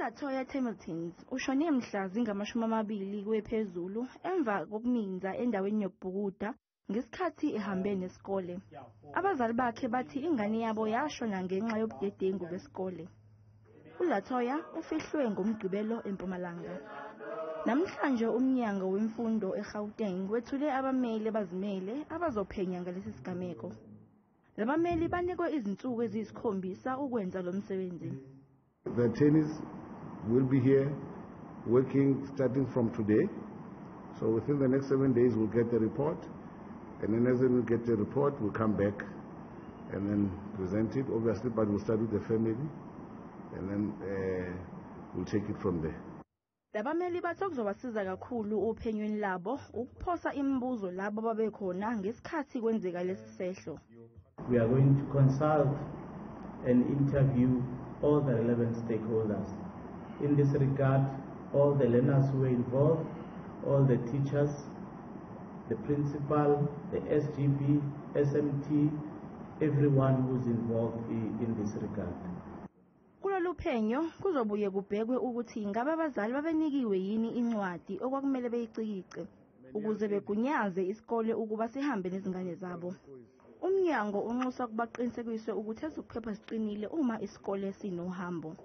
uLatoya Hamilton ushone mhla zingama-20 wephezulu emva kokuminza endaweni yokubhukuda ngesikhathi ehambe nesikole. Abazali bakhe bathi ingane yabo yashona ngenxa yobudedengu besikole. uLatoya ufihlwe ngomgqibelo eMpumalanga. Namhlanje Umnyango wezemfundo eGauteng wethule abameli abazimele abazophenya ngalesi sigameko. Labameli banikwe izinsuku eziyikhombisa ukwenza lo msebenzi. The attorneys will be here working starting from today. So within the next 7 days we'll get the report, and then as we get the report we'll come back and then present it, obviously, but we'll start with the family and then we'll take it from there. Labameli bathi kuzobasiza kakhulu ophenyweni labo ukuphosa imibuzo labo babekhona ngesikhathi kwenzeka lesi sehlo. We are going to consult and interview all the relevant stakeholders. In this regard, all the learners who were involved, all the teachers, the principal, the SGB, SMT, everyone who's involved in this regard. Kulolu phenyo kuzobuye kubhekwe ukuthi ngabe abazali babenikiwe yini incwadi okwakumele beyicikice ukuze begunyaze isikole ukuba sihambe nezingane zabo. Umnyango unxusa kubaqinisekiswe ukuthi ezokuphepha siqinile uma isikole sinohambo.